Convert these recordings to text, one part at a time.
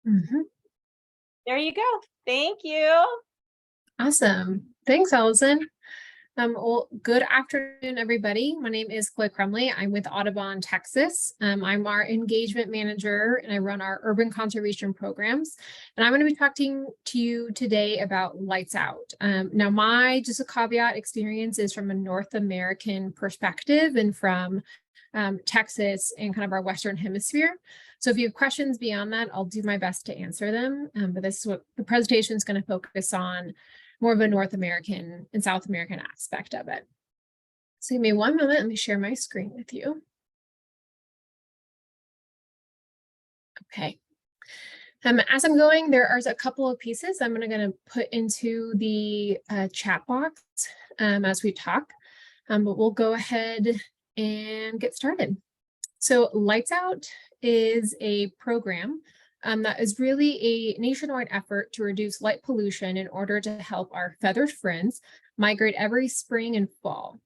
Mhm. There you go. Thank you. Awesome. Thanks, Allison. Well, good afternoon, everybody. My name is Chloe Crumley. I'm with Audubon Texas. I'm our engagement manager and I run our urban conservation programs. And I'm going to be talking to you today about lights out. Now, just a caveat, experience is from a North American perspective and from Texas and kind of our Western hemisphere. So if you have questions beyond that, I'll do my best to answer them. But this is what the presentation is going to focus on, more of a North American and South American aspect of it. So give me one moment, let me share my screen with you. Okay. As I'm going, there are a couple of pieces I'm going to put into the chat box as we talk, but we'll go ahead and get started. So Lights Out is a program that is really a nationwide effort to reduce light pollution in order to help our feathered friends migrate every spring and fall.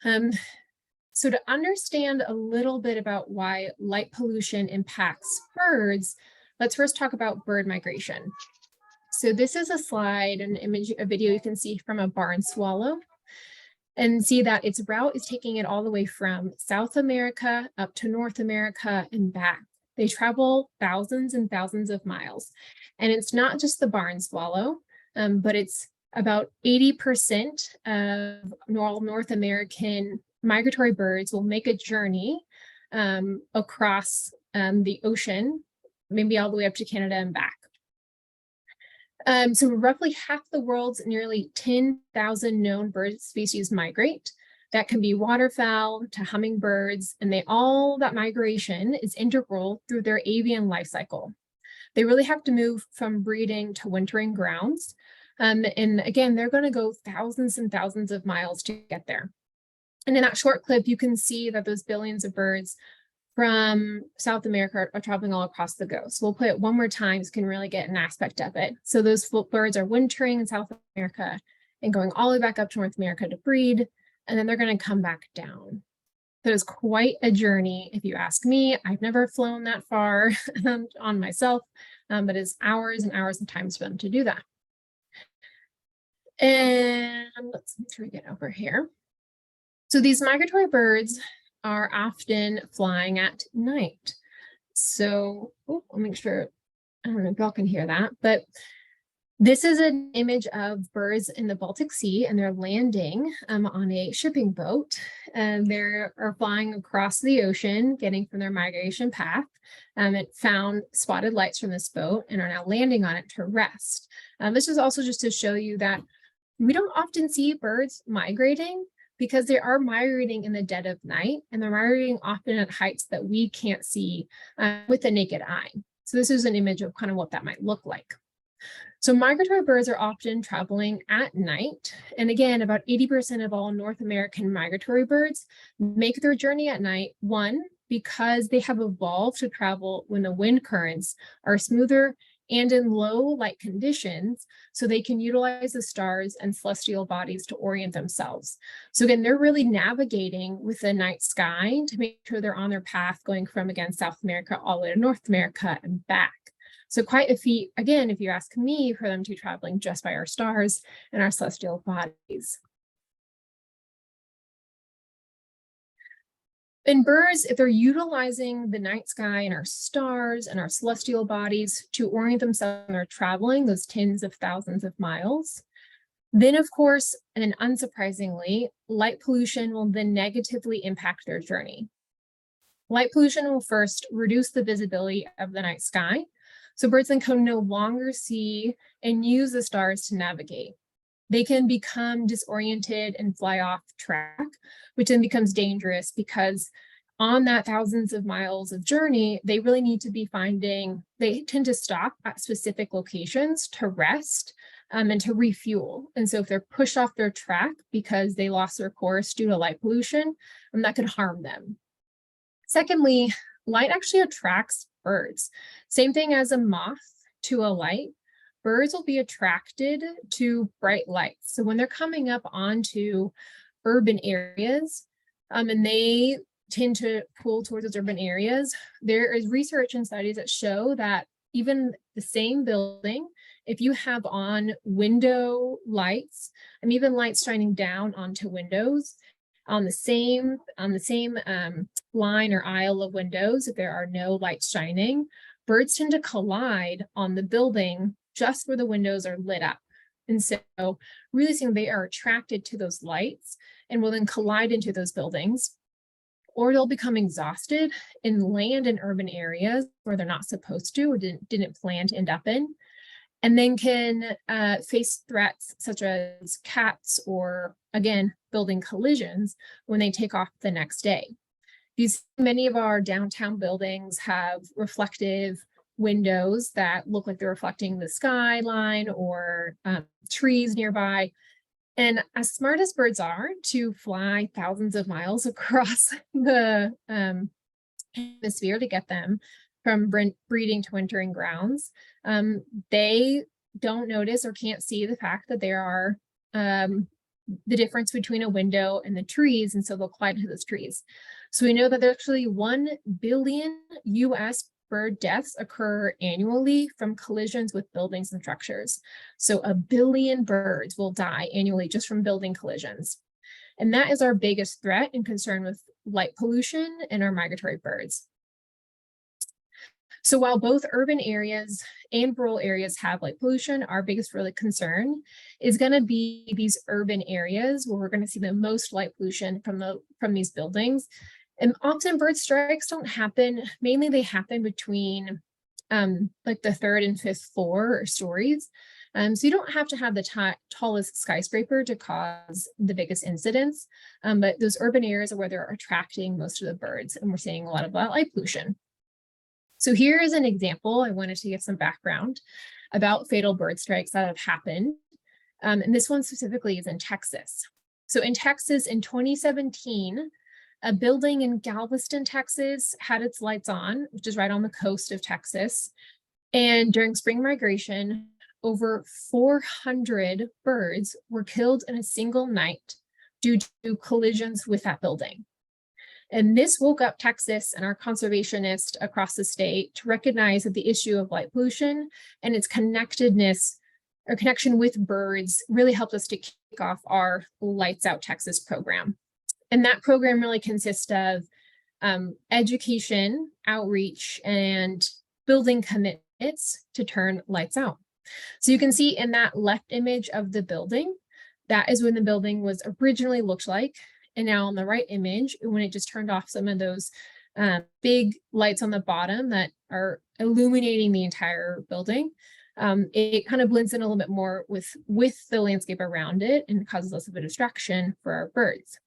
So to understand a little bit about why light pollution impacts birds, let's first talk about bird migration. So this is a slide, an image, a video you can see from a barn swallow, and see that its route is taking it all the way from South America up to North America and back. They travel thousands and thousands of miles. And it's not just the barn swallow, but it's about 80% of North American migratory birds will make a journey across the ocean, maybe all the way up to Canada and back. So roughly half the world's nearly 10,000 known bird species migrate. That can be waterfowl to hummingbirds, and that migration is integral through their avian life cycle. They really have to move from breeding to wintering grounds. And again, they're going to go thousands and thousands of miles to get there. And in that short clip, you can see that those billions of birds from South America are traveling all across the globe. So we'll play it one more time so you can really get an aspect of it. So those birds are wintering in South America and going all the way back up to North America to breed, and then they're going to come back down. That is quite a journey, if you ask me. I've never flown that far on myself, but it's hours and hours of time for them to do that. And let's make sure we get over here. So these migratory birds are often flying at night. So I'll make sure, I don't know if y'all can hear that, but this is an image of birds in the Baltic Sea, and they're landing on a shipping boat, and they are flying across the ocean, getting from their migration path. It found spotted lights from this boat and are now landing on it to rest. This is also just to show you that we don't often see birds migrating, because they are migrating in the dead of night, and they're migrating often at heights that we can't see with the naked eye. So this is an image of kind of what that might look like. So migratory birds are often traveling at night. And again, about 80% of all North American migratory birds make their journey at night, one, because they have evolved to travel when the wind currents are smoother and in low light conditions, so they can utilize the stars and celestial bodies to orient themselves. So again, they're really navigating with the night sky to make sure they're on their path going from, again, South America all the way to North America and back. So quite a feat, again, if you ask me, for them to be traveling just by our stars and our celestial bodies. In birds, if they're utilizing the night sky and our stars and our celestial bodies to orient themselves when they're traveling those tens of thousands of miles, then of course, and unsurprisingly, light pollution will then negatively impact their journey. Light pollution will first reduce the visibility of the night sky, so birds then can no longer see and use the stars to navigate. They can become disoriented and fly off track, which then becomes dangerous because on that thousands of miles of journey, they really need to be they tend to stop at specific locations to rest and to refuel. And so if they're pushed off their track because they lost their course due to light pollution, that could harm them. Secondly, light actually attracts birds. Same thing as a moth to a light. Birds will be attracted to bright lights. So when they're coming up onto urban areas, and they tend to pull towards those urban areas, there is research and studies that show that even the same building, if you have on window lights and even lights shining down onto windows on the same line or aisle of windows, if there are no lights shining, birds tend to collide on the building just where the windows are lit up. And so really seeing they are attracted to those lights and will then collide into those buildings, or they'll become exhausted and land in urban areas where they're not supposed to or didn't plan to end up in, and then can face threats such as cats or, again, building collisions when they take off the next day. Many of our downtown buildings have reflective windows that look like they're reflecting the skyline or trees nearby. And as smart as birds are to fly thousands of miles across the hemisphere to get them from breeding to wintering grounds, they don't notice or can't see the fact that there are the difference between a window and the trees, and so they'll collide into those trees. So we know that there's actually 1 billion US bird deaths occur annually from collisions with buildings and structures. So 1 billion birds will die annually just from building collisions. And that is our biggest threat and concern with light pollution and our migratory birds. So while both urban areas and rural areas have light pollution, our biggest really concern is going to be these urban areas where we're going to see the most light pollution from these buildings. And often bird strikes don't happen. Mainly they happen between like the 3rd and 5th floor or stories. So you don't have to have the tallest skyscraper to cause the biggest incidents, but those urban areas are where they're attracting most of the birds, and we're seeing a lot of light pollution. So here is an example. I wanted to give some background about fatal bird strikes that have happened. And this one specifically is in Texas. So in Texas in 2017, a building in Galveston, Texas had its lights on, which is right on the coast of Texas. And during spring migration, over 400 birds were killed in a single night due to collisions with that building. And this woke up Texas and our conservationists across the state to recognize that the issue of light pollution and its connectedness or connection with birds really helped us to kick off our Lights Out Texas program. And that program really consists of education, outreach, and building commitments to turn lights out. So you can see in that left image of the building, that is when the building was originally looked like. And now on the right image, when it just turned off some of those big lights on the bottom that are illuminating the entire building, it kind of blends in a little bit more with the landscape around it and causes less of a distraction for our birds.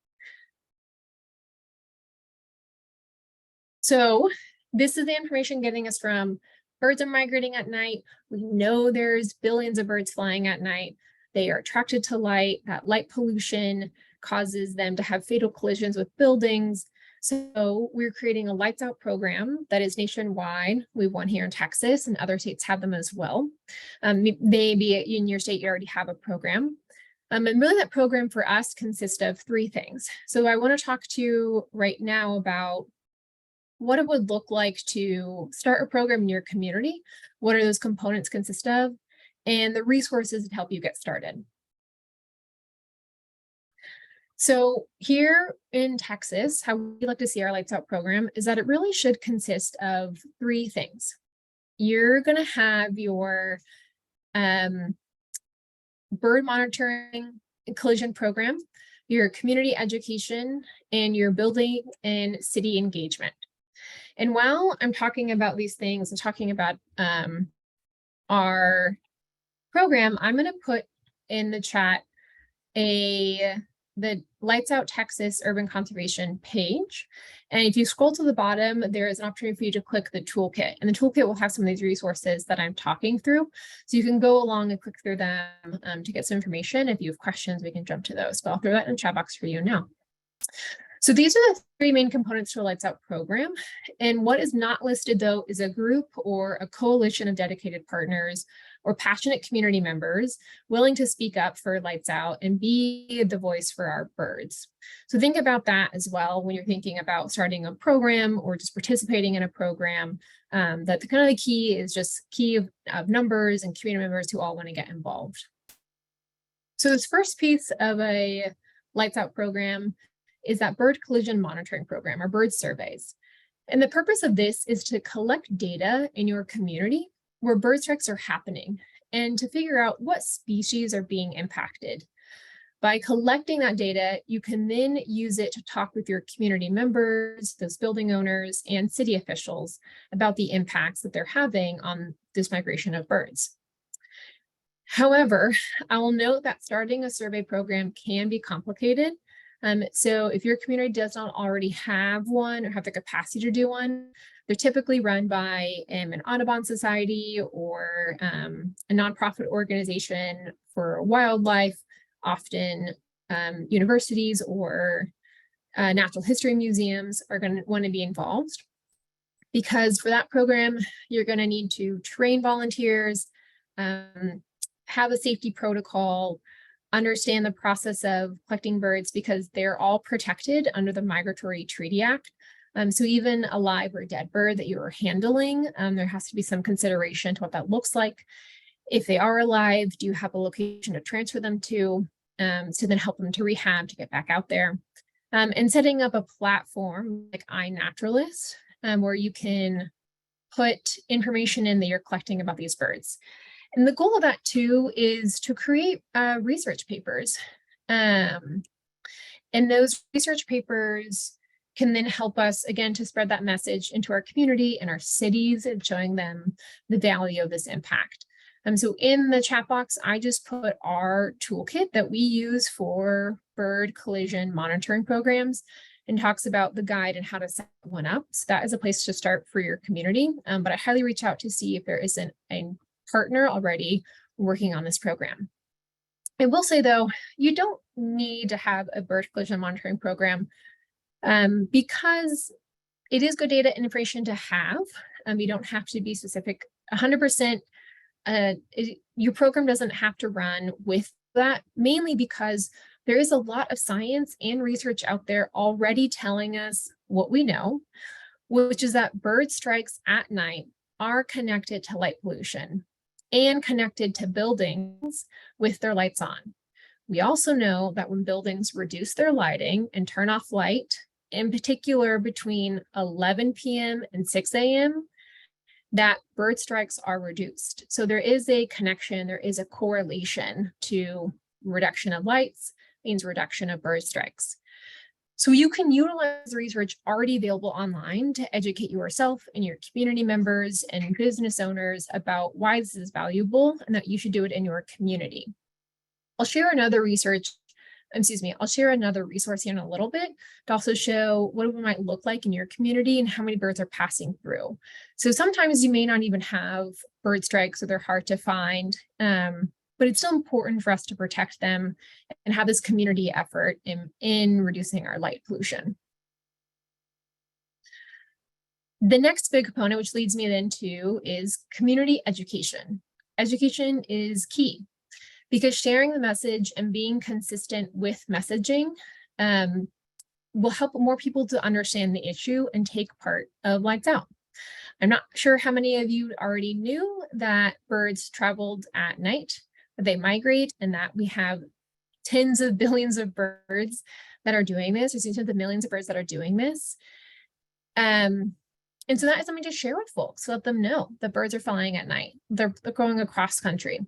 So this is the information getting us from birds are migrating at night. We know there's billions of birds flying at night. They are attracted to light. That light pollution causes them to have fatal collisions with buildings. So we're creating a Lights Out program that is nationwide. We have one here in Texas, and other states have them as well. Maybe in your state, you already have a program. And really that program for us consists of 3 things. So I want to talk to you right now about what it would look like to start a program in your community. What are those components consist of? And the resources that help you get started. So here in Texas, how we like to see our Lights Out program is that it really should consist of 3 things. You're going to have your bird monitoring and collision program, your community education, and your building and city engagement. And while I'm talking about these things and talking about our program, I'm going to put in the chat the Lights Out Texas Urban Conservation page. And if you scroll to the bottom, there is an opportunity for you to click the toolkit. And the toolkit will have some of these resources that I'm talking through. So you can go along and click through them to get some information. If you have questions, we can jump to those. But I'll throw that in the chat box for you now. So these are the 3 main components to a Lights Out program. And what is not listed, though, is a group or a coalition of dedicated partners or passionate community members willing to speak up for Lights Out and be the voice for our birds. So think about that as well when you're thinking about starting a program or just participating in a program. That the kind of the key is just key of numbers and community members who all want to get involved. So this first piece of a Lights Out program is that bird collision monitoring program, or bird surveys. And the purpose of this is to collect data in your community where bird strikes are happening and to figure out what species are being impacted. By collecting that data, you can then use it to talk with your community members, those building owners, and city officials about the impacts that they're having on this migration of birds. However, I will note that starting a survey program can be complicated. So if your community does not already have one or have the capacity to do one, they're typically run by an Audubon society or a nonprofit organization for wildlife, often universities or natural history museums are going to want to be involved. Because for that program, you're going to need to train volunteers, have a safety protocol, understand the process of collecting birds because they're all protected under the Migratory Treaty Act. So even a live or dead bird that you are handling, there has to be some consideration to what that looks like. If they are alive, do you have a location to transfer them to then help them to rehab to get back out there? And setting up a platform like iNaturalist, where you can put information in that you're collecting about these birds. And the goal of that too is to create research papers. And those research papers can then help us, again, to spread that message into our community and our cities and showing them the value of this impact. So in the chat box, I just put our toolkit that we use for bird collision monitoring programs and talks about the guide and how to set one up. So that is a place to start for your community. But I highly reach out to see if there isn't a partner already working on this program. I will say though, you don't need to have a bird collision monitoring program because it is good data and information to have. You don't have to be specific 100%. Your program doesn't have to run with that, mainly because there is a lot of science and research out there already telling us what we know, which is that bird strikes at night are connected to light pollution and connected to buildings with their lights on. We also know that when buildings reduce their lighting and turn off light, in particular between 11 p.m. and 6 a.m., that bird strikes are reduced. So there is a connection, there is a correlation to reduction of lights means reduction of bird strikes. So you can utilize the research already available online to educate yourself and your community members and business owners about why this is valuable and that you should do it in your community. I'll share another resource here in a little bit to also show what it might look like in your community and how many birds are passing through. So sometimes you may not even have bird strikes or they're hard to find, but it's still important for us to protect them and have this community effort in reducing our light pollution. The next big component, which leads me into, is community education. Education is key because sharing the message and being consistent with messaging will help more people to understand the issue and take part of Lights Out. I'm not sure how many of you already knew that birds traveled at night, that they migrate, and that we have tens of billions of birds that are doing this, or tens of millions of birds that are doing this. And so that is something to share with folks, so let them know that birds are flying at night. They're going across country.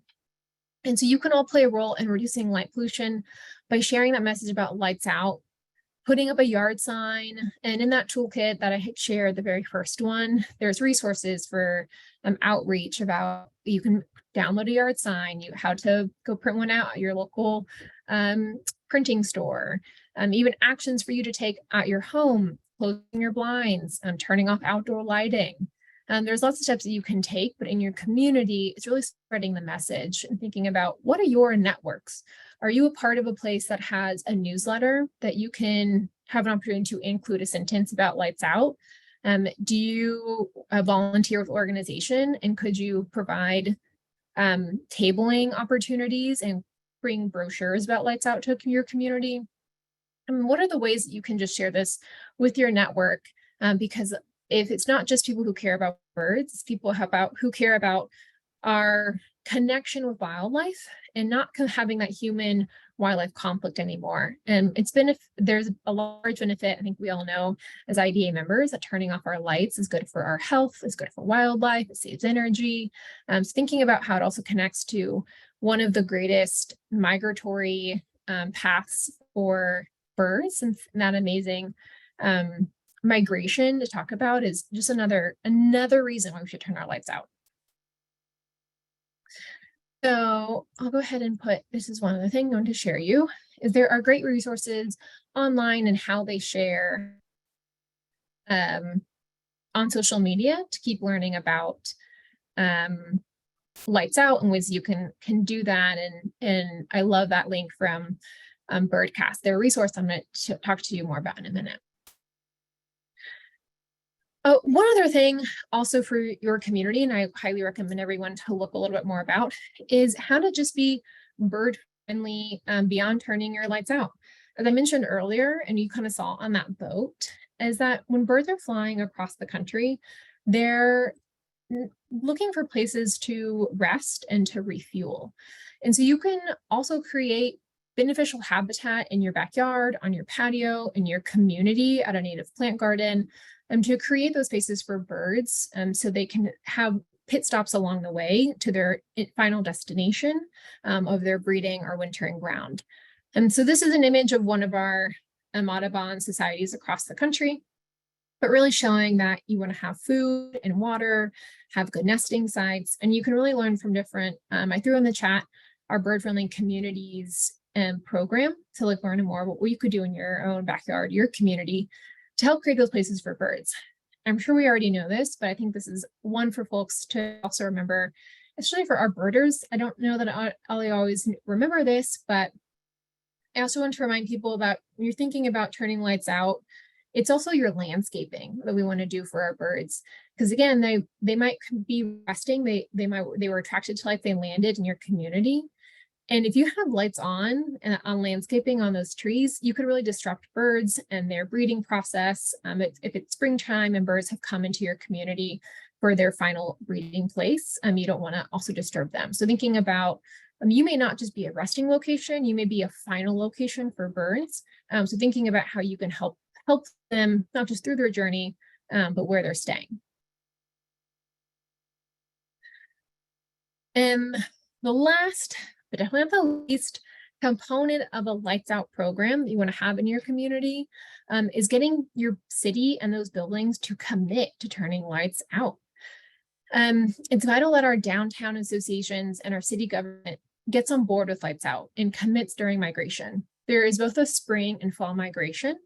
And so you can all play a role in reducing light pollution by sharing that message about Lights Out, putting up a yard sign. And in that toolkit that I had shared, the very first one, there's resources for outreach about, you can download a yard sign, how to go print one out at your local printing store, even actions for you to take at your home, closing your blinds, turning off outdoor lighting. There's lots of steps that you can take, but in your community, it's really spreading the message and thinking about what are your networks? Are you a part of a place that has a newsletter that you can have an opportunity to include a sentence about Lights Out? Do you volunteer with organization, and could you provide tabling opportunities and bring brochures about lights out to your community. And what are the ways that you can just share this with your network? Because if it's not just people who care about birds, it's people who care about our connection with wildlife and not having that human wildlife conflict anymore. And there's a large benefit, I think we all know as IDA members, that turning off our lights is good for our health, is good for wildlife, it saves energy. So thinking about how it also connects to one of the greatest migratory paths for birds, and that amazing migration to talk about is just another reason why we should turn our lights out. So I'll go ahead and this is one other thing I want to share you, is there are great resources online and how they share on social media to keep learning about lights out and ways you can do that. And I love that link from BirdCast. They're a resource I'm going to talk to you more about in a minute. Oh, one other thing also for your community, and I highly recommend everyone to look a little bit more about, is how to just be bird friendly beyond turning your lights out. As I mentioned earlier, and you kind of saw on that boat, is that when birds are flying across the country, they're looking for places to rest and to refuel. And so you can also create beneficial habitat in your backyard, on your patio, in your community, at a native plant garden, to create those spaces for birds so they can have pit stops along the way to their final destination of their breeding or wintering ground. And so this is an image of one of our Audubon societies across the country, but really showing that you want to have food and water, have good nesting sites, and you can really learn from different, I threw in the chat our bird-friendly communities program to learn more about what you could do in your own backyard, your community, to help create those places for birds. I'm sure we already know this, but I think this is one for folks to also remember, especially for our birders. I don't know that I always remember this, but I also want to remind people that when you're thinking about turning lights out, it's also your landscaping that we want to do for our birds. Because again, they might be resting, they were attracted to life, they landed in your community. And if you have lights on landscaping on those trees, you could really disrupt birds and their breeding process. If it's springtime and birds have come into your community for their final breeding place, you don't want to also disturb them. So thinking about, you may not just be a resting location, you may be a final location for birds. So thinking about how you can help them, not just through their journey, but where they're staying. And the last, but definitely not the least, component of a lights out program that you want to have in your community is getting your city and those buildings to commit to turning lights out. It's vital that our downtown associations and our city government gets on board with lights out and commits during migration. There is both a spring and fall migration.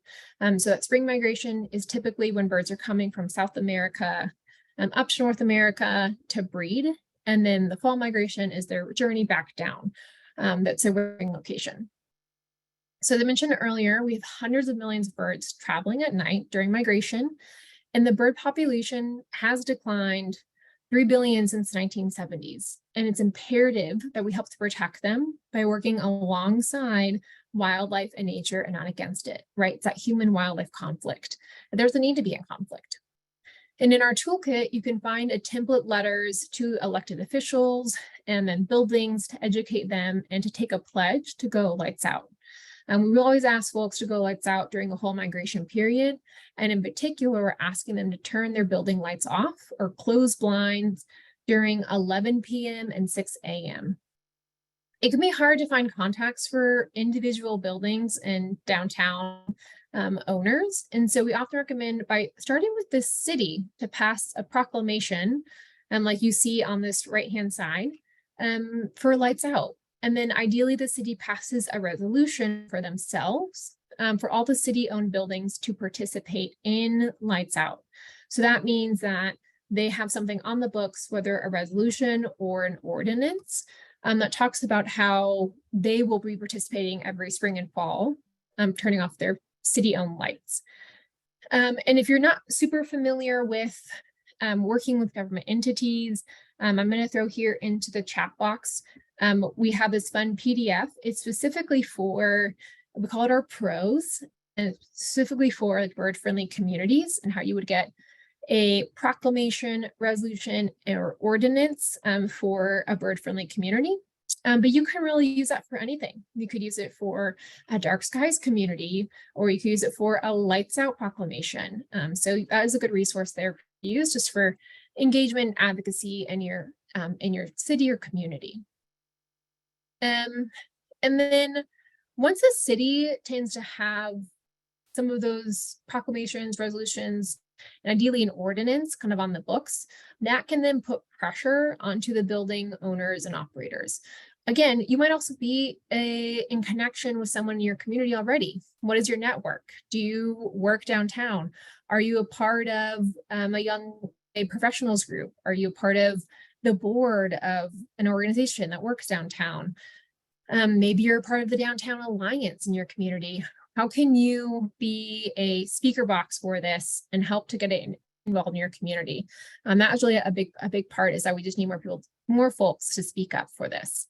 So that spring migration is typically when birds are coming from South America up to North America to breed. And then the fall migration is their journey back down. That's a breeding location. So as I mentioned earlier, we have hundreds of millions of birds traveling at night during migration, and the bird population has declined 3 billion since the 1970s. And it's imperative that we help to protect them by working alongside wildlife and nature and not against it, right? It's that human-wildlife conflict. There's a need to be in conflict. And in our toolkit, you can find a template letters to elected officials and then buildings to educate them and to take a pledge to go lights out. We will always ask folks to go lights out during the whole migration period. And in particular, we're asking them to turn their building lights off or close blinds during 11 p.m. and 6 a.m. It can be hard to find contacts for individual buildings and downtown owners. And so we often recommend by starting with the city to pass a proclamation, like you see on this right-hand side, for lights out. And then ideally the city passes a resolution for themselves for all the city-owned buildings to participate in lights out. So that means that they have something on the books, whether a resolution or an ordinance, that talks about how they will be participating every spring and fall, turning off their city-owned lights. And if you're not super familiar with working with government entities, I'm going to throw here into the chat box. We have this fun PDF. It's specifically for, we call it our pros, and specifically for like bird-friendly communities and how you would get a proclamation, resolution, or ordinance for a bird-friendly community. But you can really use that for anything. You could use it for a dark skies community, or you could use it for a lights out proclamation. So that is a good resource there to use just for engagement, advocacy in your city or community. And then once a city tends to have some of those proclamations, resolutions, and ideally an ordinance kind of on the books, that can then put pressure onto the building owners and operators. Again, you might also be in connection with someone in your community already. What is your network? Do you work downtown? Are you a part of a professionals group? Are you a part of the board of an organization that works downtown? Maybe you're a part of the Downtown Alliance in your community. How can you be a speaker box for this and help to get it involved in your community? That is really a big part, is that we just need more folks to speak up for this.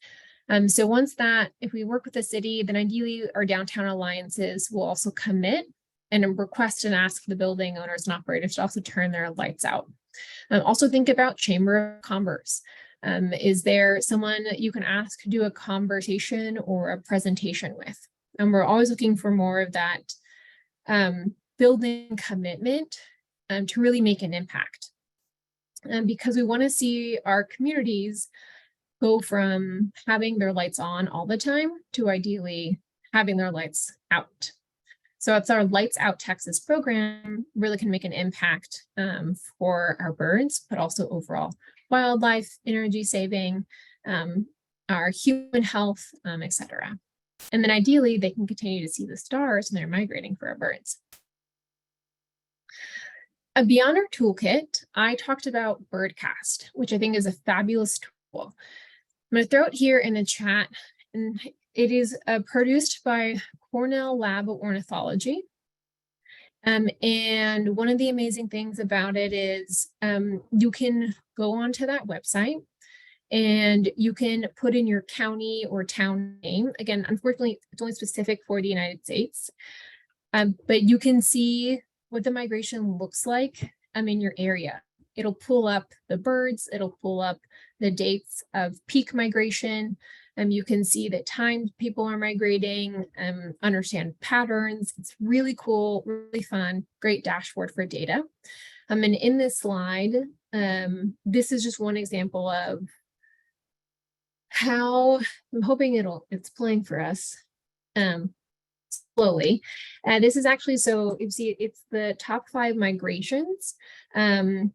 So once that, if we work with the city, then ideally our downtown alliances will also commit and request and ask the building owners and operators to also turn their lights out. Also think about Chamber of Commerce. Is there someone that you can ask to do a conversation or a presentation with? And we're always looking for more of that building commitment to really make an impact. Because we want to see our communities go from having their lights on all the time to ideally having their lights out. So it's our Lights Out Texas program really can make an impact for our birds, but also overall wildlife, energy saving, our human health, etc. And then ideally they can continue to see the stars when they're migrating for our birds. Beyond our toolkit, I talked about BirdCast, which I think is a fabulous tool. I'm going to throw it here in the chat, and it is produced by Cornell Lab of Ornithology. And one of the amazing things about it is you can go onto that website and you can put in your county or town name. Again, unfortunately, it's only specific for the United States, but you can see what the migration looks like in your area. It'll pull up the birds, it'll pull up the dates of peak migration, and you can see the times people are migrating, understand patterns. It's really cool, really fun, great dashboard for data. And in this slide, this is just one example of how I'm hoping it's playing for us slowly. This is actually, so you see it's the top 5 migrations of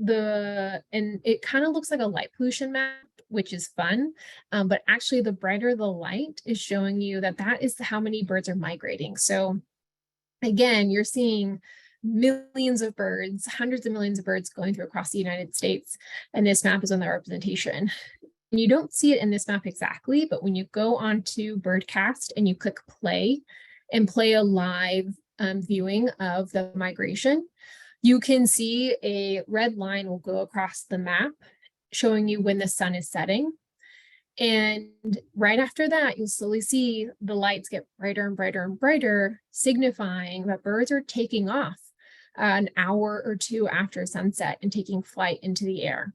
the, and it kind of looks like a light pollution map, which is fun, but actually the brighter the light is showing you that is how many birds are migrating. So again, you're seeing millions of birds, hundreds of millions of birds going through across the United States, and this map is on the representation. And you don't see it in this map exactly, but when you go onto BirdCast and you click play and play a live viewing of the migration, you can see a red line will go across the map showing you when the sun is setting. And right after that, you'll slowly see the lights get brighter and brighter and brighter, signifying that birds are taking off an hour or two after sunset and taking flight into the air.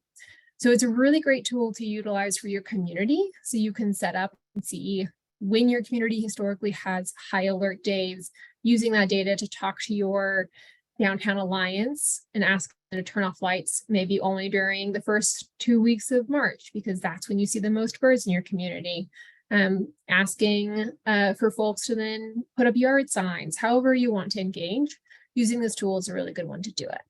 So it's a really great tool to utilize for your community. So you can set up and see when your community historically has high alert days, using that data to talk to your Downtown Alliance and ask them to turn off lights maybe only during the first 2 weeks of March, because that's when you see the most birds in your community. Asking for folks to then put up yard signs, however you want to engage. Using this tool is a really good one to do it.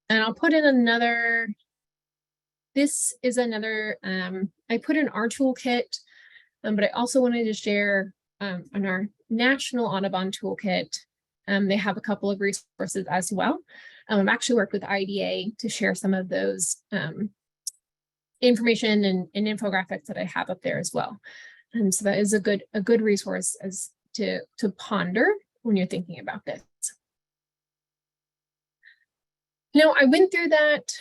And I'll put in another, this is another, I put in our toolkit, but I also wanted to share on our national Audubon toolkit. They have a couple of resources as well. I've actually worked with IDA to share some of those information and infographics that I have up there as well. So that is a good resource as to ponder when you're thinking about this. No, I went through that,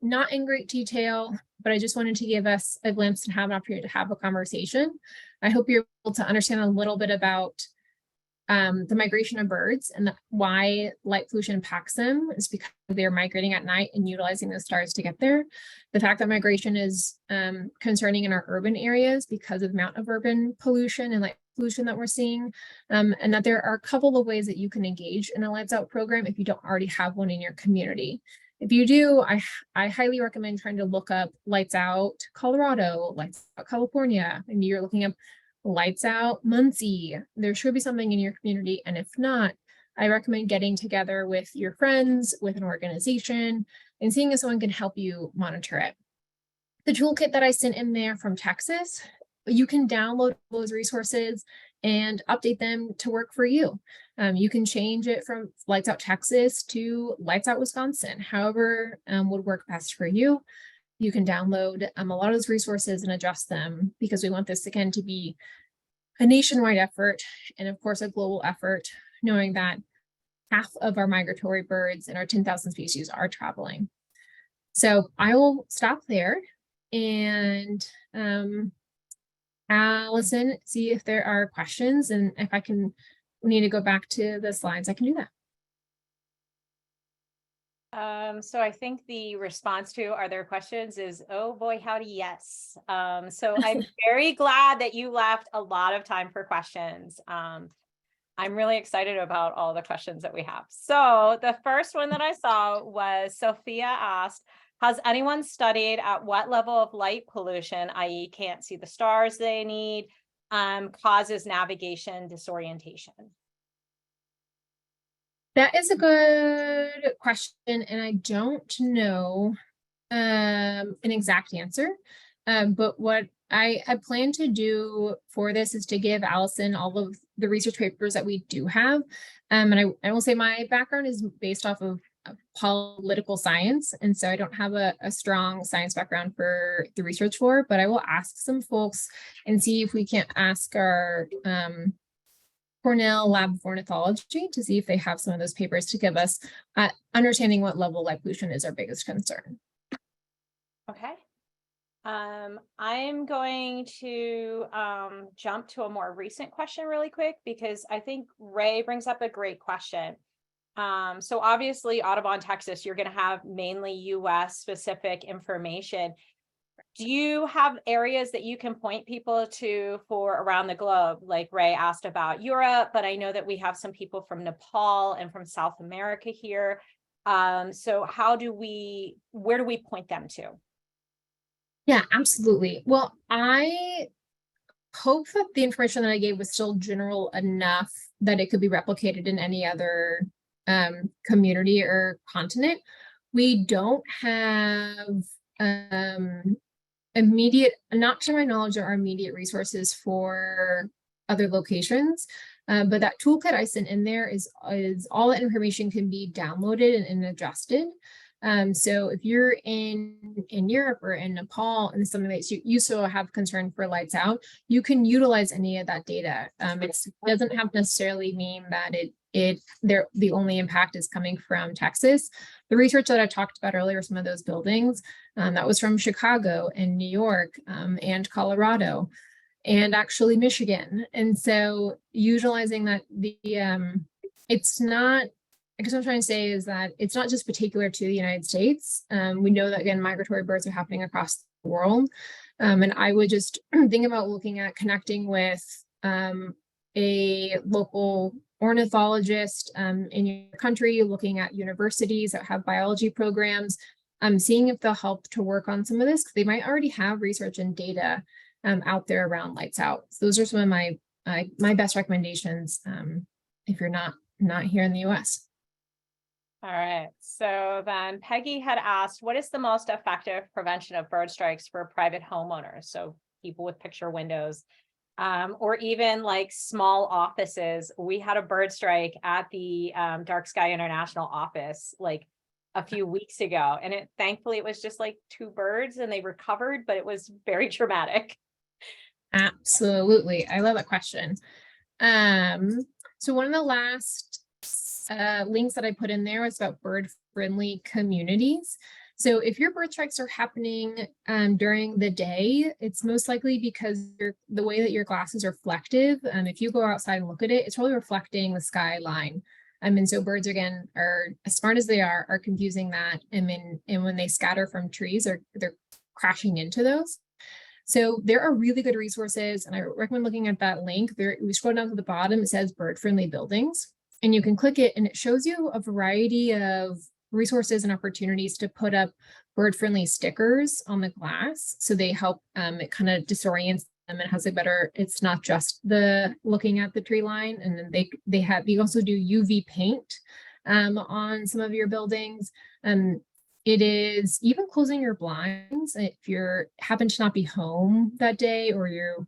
not in great detail, but I just wanted to give us a glimpse and have an opportunity to have a conversation. I hope you're able to understand a little bit about the migration of birds and why light pollution impacts them is because they're migrating at night and utilizing the stars to get there. The fact that migration is concerning in our urban areas because of the amount of urban pollution and light pollution that we're seeing, and that there are a couple of ways that you can engage in a lights out program if you don't already have one in your community. If you do, I highly recommend trying to look up Lights Out Colorado, Lights Out California, and you're looking up Lights Out Muncie. There should be something in your community. And if not, I recommend getting together with your friends, with an organization, and seeing if someone can help you monitor it. The toolkit that I sent in there from Texas, you can download those resources and update them to work for you. You can change it from Lights Out Texas to Lights Out Wisconsin, however would work best for you. You can download a lot of those resources and adjust them because we want this again to be a nationwide effort and of course a global effort, knowing that half of our migratory birds and our 10,000 species are traveling. So I will stop there and listen, see if there are questions, and if we need to go back to the slides, I can do that. So I think the response to are there questions is, oh boy, howdy, yes. So I'm very glad that you left a lot of time for questions. I'm really excited about all the questions that we have. So the first one that I saw was Sophia asked, has anyone studied at what level of light pollution, i.e. can't see the stars they need, causes navigation disorientation? That is a good question, and I don't know an exact answer. But what I plan to do for this is to give Allison all of the research papers that we do have. And I will say my background is based off of political science, and so I don't have a strong science background for the research for, but I will ask some folks and see if we can't ask our Cornell Lab of Ornithology to see if they have some of those papers to give us understanding what level light pollution is our biggest concern. Okay. I'm going to jump to a more recent question really quick because I think Ray brings up a great question. So obviously Audubon, Texas, you're going to have mainly US specific information. Do you have areas that you can point people to for around the globe? Like Ray asked about Europe, but I know that we have some people from Nepal and from South America here. So where do we point them to? Yeah, absolutely. Well, I hope that the information that I gave was still general enough that it could be replicated in any other community or continent. We don't have immediate, not to my knowledge, there are immediate resources for other locations. But that toolkit I sent in there is all that information can be downloaded and adjusted. So if you're in Europe or in Nepal and something that you still have concern for lights out, you can utilize any of that data. It doesn't have necessarily mean that the only impact is coming from Texas. The research that I talked about earlier, some of those buildings, that was from Chicago and New York and Colorado and actually Michigan. And so utilizing that, it's not, I guess what I'm trying to say is that it's not just particular to the United States. We know that, again, migratory birds are happening across the world. And I would just think about looking at connecting with a local ornithologist in your country, looking at universities that have biology programs, seeing if they'll help to work on some of this, because they might already have research and data out there around lights out. So those are some of my best recommendations if you're not here in the US. All right. So then Peggy had asked, what is the most effective prevention of bird strikes for private homeowners? So people with picture windows, or even like small offices. We had a bird strike at the Dark Sky International office like a few weeks ago. And thankfully it was just like 2 birds and they recovered, but it was very traumatic. Absolutely. I love that question. So one of the last links that I put in there was about bird friendly communities. So if your bird strikes are happening during the day, it's most likely because the way that your glass is reflective. If you go outside and look at it, it's probably reflecting the skyline. And so birds, again, are as smart as they are confusing that. And when they scatter from trees, they're crashing into those. So there are really good resources, and I recommend looking at that link. There, we scroll down to the bottom, it says bird-friendly buildings, and you can click it, and it shows you a variety of resources and opportunities to put up bird-friendly stickers on the glass. So they help, it kind of disorients them and has a better, it's not just the looking at the tree line. And then you also do UV paint on some of your buildings. It is even closing your blinds if you're happen to not be home that day, or you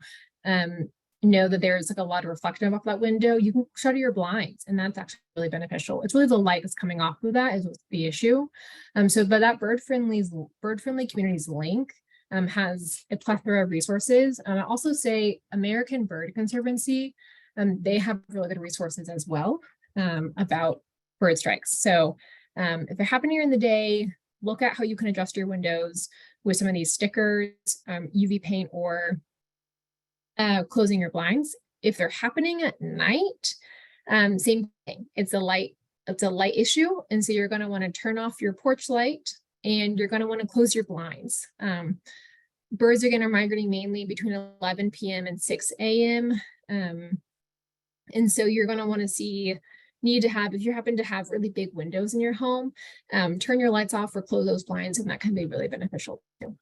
know that there's like a lot of reflective off that window, you can shutter your blinds, and that's actually really beneficial. It's really the light that's coming off of that is the issue. But that bird-friendly communities link has a plethora of resources. I also say American Bird Conservancy, they have really good resources as well about bird strikes. So if they're happening during the day, look at how you can adjust your windows with some of these stickers, UV paint, or closing your blinds. If they're happening at night, same thing. It's a light issue. And so you're going to want to turn off your porch light, and you're going to want to close your blinds. Birds again are migrating mainly between 11 p.m. and 6 a.m. And so you're going to want to if you happen to have really big windows in your home, turn your lights off or close those blinds, and that can be really beneficial too.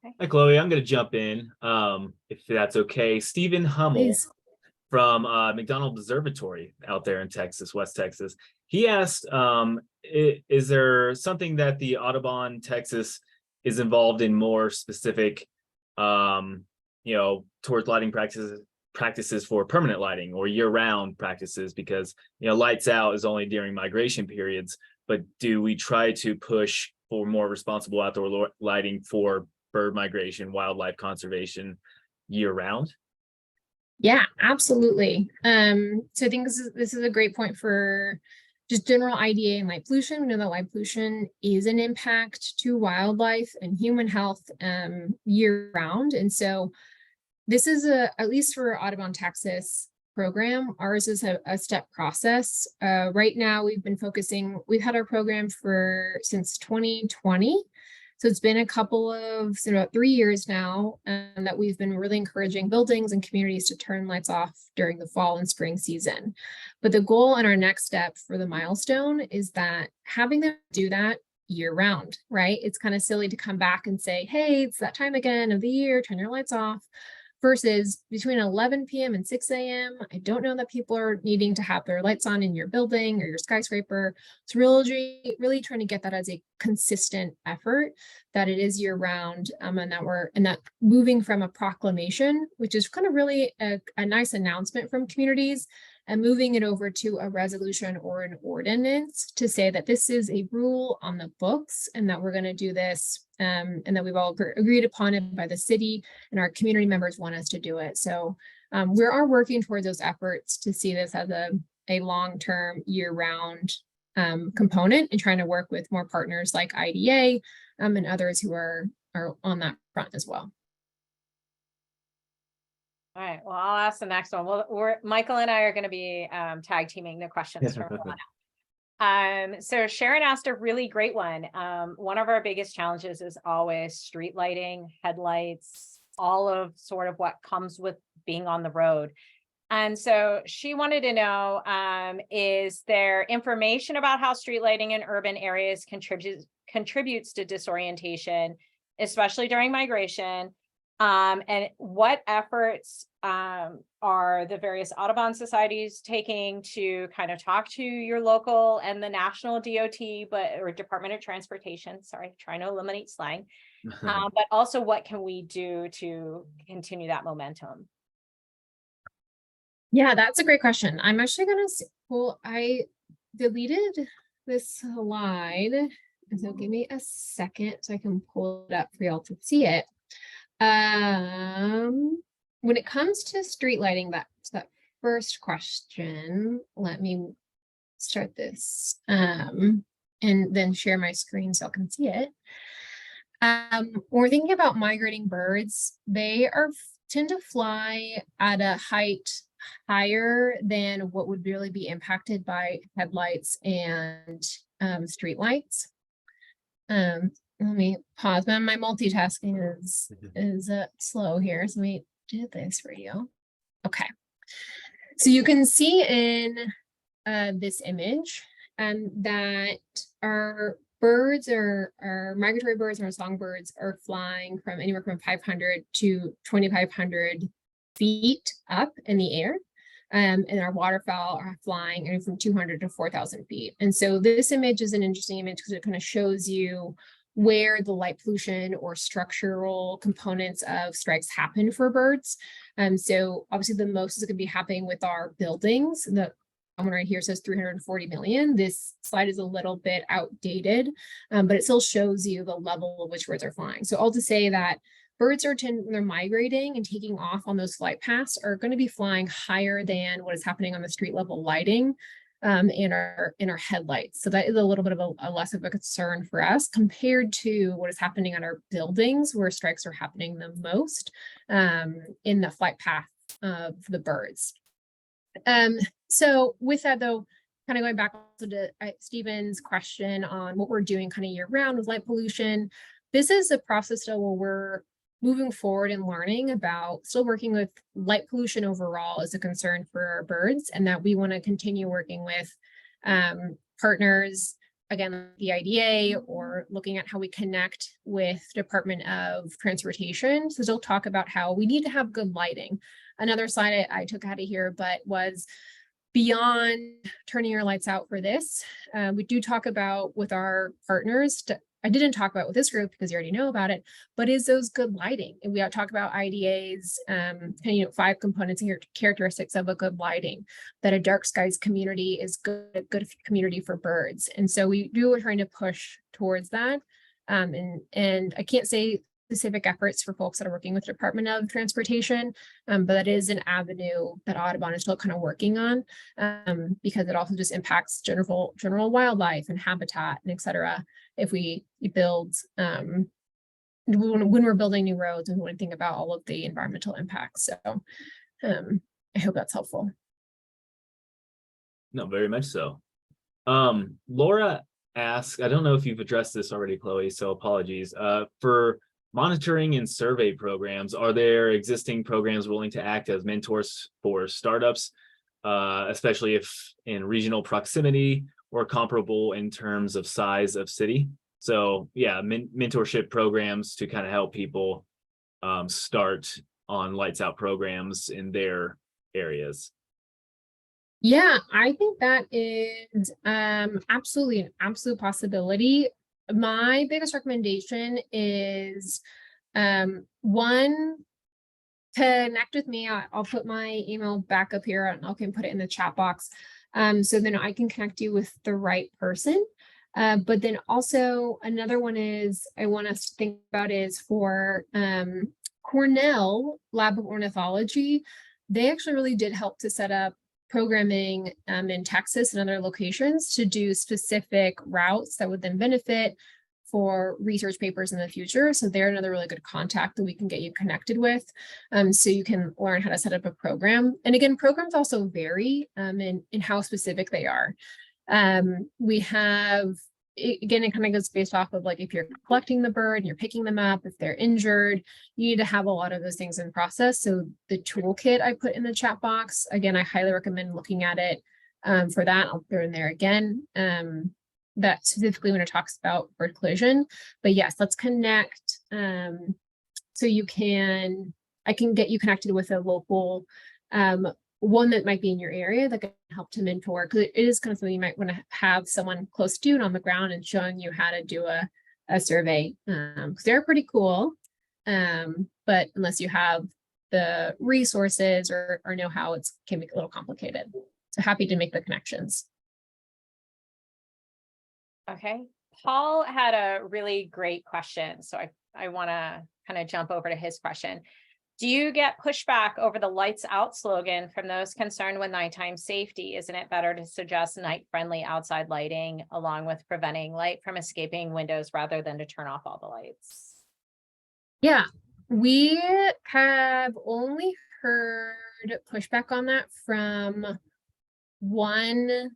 Okay. Hi, Chloe. I'm going to jump in if that's okay. Stephen Hummel Please. from McDonald Observatory out there in Texas, West Texas. He asked, is there something that the Audubon Texas is involved in more specific, towards lighting practices for permanent lighting or year-round practices? Because lights out is only during migration periods, but do we try to push for more responsible outdoor lighting for bird migration, wildlife conservation year-round? Yeah, absolutely. So I think this is a great point for just general IDA and light pollution. We know that light pollution is an impact to wildlife and human health year-round, and so this is at least for Audubon Texas program, ours is a step process. Right now, we've had our program since 2020. So it's been about 3 years now that we've been really encouraging buildings and communities to turn lights off during the fall and spring season. But the goal and our next step for the milestone is that having them do that year round, right? It's kind of silly to come back and say, hey, it's that time again of the year, turn your lights off. Versus between 11 p.m. and 6 a.m. I don't know that people are needing to have their lights on in your building or your skyscraper. It's really trying to get that as a consistent effort, that it is year round, and that moving from a proclamation, which is kind of really a nice announcement from communities, and moving it over to a resolution or an ordinance to say that this is a rule on the books and that we're going to do this, and that we've all agreed upon it by the city and our community members want us to do it. So we are working towards those efforts to see this as a long-term year-round component, and trying to work with more partners like IDA and others who are on that front as well. All right, well, I'll ask the next one. Michael and I are going to be tag teaming the questions from so Sharon asked a really great one. One of our biggest challenges is always street lighting, headlights, all of sort of what comes with being on the road. And so she wanted to know, is there information about how street lighting in urban areas contributes to disorientation, especially during migration? And what efforts are the various Audubon societies taking to kind of talk to your local and the national DOT, or Department of Transportation, sorry, trying to eliminate slang, but also what can we do to continue that momentum? Yeah, that's a great question. I'm actually going to I deleted this slide, so give me a second so I can pull it up for y'all to see it. When it comes to street lighting, that's that first question. Let me start this and then share my screen so I can see it. When we're thinking about migrating birds, they tend to fly at a height higher than what would really be impacted by headlights and street lights. Let me pause. My multitasking is slow here. So let me do this for you. Okay. So you can see in this image that our birds our migratory birds and our songbirds are flying from anywhere from 500 to 2,500 feet up in the air. And our waterfowl are flying anywhere from 200 to 4,000 feet. And so this image is an interesting image because it kind of shows you where the light pollution or structural components of strikes happen for birds. So obviously the most is going to be happening with our buildings. The one right here says 340 million. This slide is a little bit outdated, but it still shows you the level of which birds are flying. So all to say that birds when they're migrating and taking off on those flight paths are going to be flying higher than what is happening on the street level lighting in our headlights. So that is a little bit of a less of a concern for us compared to what is happening on our buildings where strikes are happening the most in the flight path of the birds. So with that though, kind of going back also to Stephen's question on what we're doing kind of year round with light pollution, this is a process still where we're moving forward and learning about still working with light pollution overall as a concern for our birds, and that we want to continue working with partners, again, the IDA, or looking at how we connect with Department of Transportation. So they'll talk about how we need to have good lighting. Another slide I took out of here, but was beyond turning your lights out for this. We do talk about with our partners, I didn't talk about with this group because you already know about it, but is those good lighting? And we talk about IDA's, 5 components and characteristics of a good lighting, that a dark skies community is good community for birds. And so we're trying to push towards that. And I can't say specific efforts for folks that are working with the Department of Transportation, but that is an avenue that Audubon is still kind of working on, because it also just impacts general wildlife and habitat and et cetera. If we build, when we're building new roads, and we want to think about all of the environmental impacts. So I hope that's helpful. No, very much so. Laura asked, I don't know if you've addressed this already, Chloe, so apologies. For monitoring and survey programs, are there existing programs willing to act as mentors for startups, especially if in regional proximity or comparable in terms of size of city? So yeah, mentorship programs to kind of help people start on lights out programs in their areas. Yeah, I think that is absolutely an absolute possibility. My biggest recommendation is one, connect with me. I'll put my email back up here and I can put it in the chat box. So then I can connect you with the right person. But then also another one is I want us to think about is for Cornell Lab of Ornithology. They actually really did help to set up programming in Texas and other locations to do specific routes that would then benefit for research papers in the future. So they're another really good contact that we can get you connected with, so you can learn how to set up a program. And again, programs also vary in how specific they are. We have, again, it kind of goes based off of like if you're collecting the bird and you're picking them up, if they're injured, you need to have a lot of those things in process. So the toolkit I put in the chat box, again, I highly recommend looking at it for that. I'll throw in there again. That specifically when it talks about bird collision. But yes, let's connect. So I can get you connected with a local one that might be in your area that can help to mentor, because it is kind of something you might want to have someone close to and on the ground and showing you how to do a survey, because they're pretty cool. But unless you have the resources or know how, it can be a little complicated. So happy to make the connections. Okay, Paul had a really great question. So I want to kind of jump over to his question. Do you get pushback over the lights out slogan from those concerned with nighttime safety? Isn't it better to suggest night-friendly outside lighting along with preventing light from escaping windows rather than to turn off all the lights? Yeah, we have only heard pushback on that from one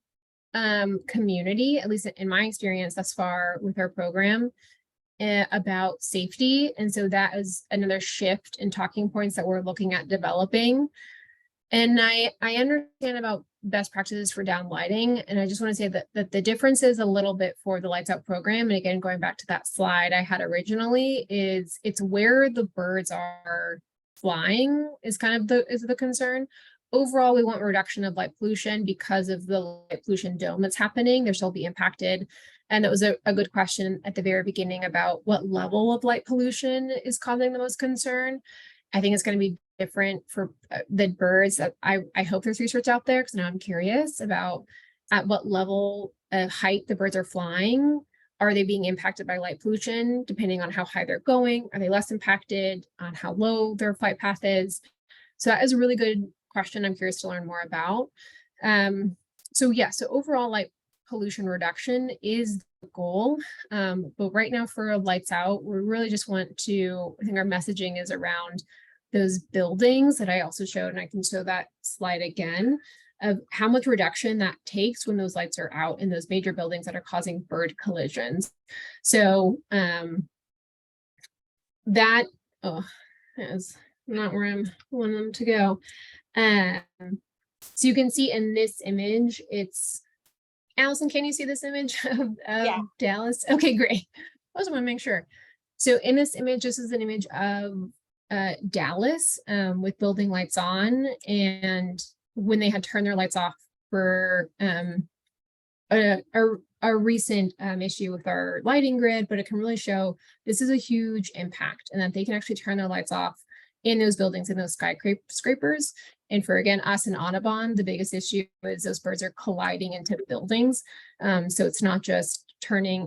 community, at least in my experience thus far with our program, about safety. And so that is another shift in talking points that we're looking at developing. And I understand about best practices for down lighting. And I just want to say that the difference is a little bit for the lights out program. And again, going back to that slide I had originally, is it's where the birds are flying is kind of the concern. Overall, we want reduction of light pollution because of the light pollution dome that's happening. They'll still be impacted. And that was a good question at the very beginning about what level of light pollution is causing the most concern. I think it's going to be different for the birds. I hope there's research out there, because now I'm curious about at what level of height the birds are flying. Are they being impacted by light pollution depending on how high they're going? Are they less impacted on how low their flight path is? So that is a really good question I'm curious to learn more about. So overall light pollution reduction is the goal. But right now for lights out, we really just want to, I think our messaging is around those buildings that I also showed, and I can show that slide again, of how much reduction that takes when those lights are out in those major buildings that are causing bird collisions. So that is not where I'm wanting them to go. So you can see in this image, it's Allison, can you see this image of Dallas? Okay, great. I just want to make sure. So in this image, this is an image of Dallas with building lights on, and when they had turned their lights off for a recent issue with our lighting grid, but it can really show this is a huge impact, and that they can actually turn their lights off in those buildings, in those skyscrapers. And for, again, us in Audubon, the biggest issue is those birds are colliding into buildings. So it's not just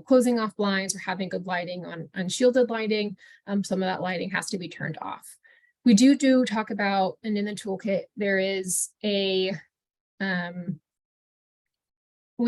closing off blinds or having good lighting on shielded lighting. Some of that lighting has to be turned off. We do talk about, and in the toolkit, there is we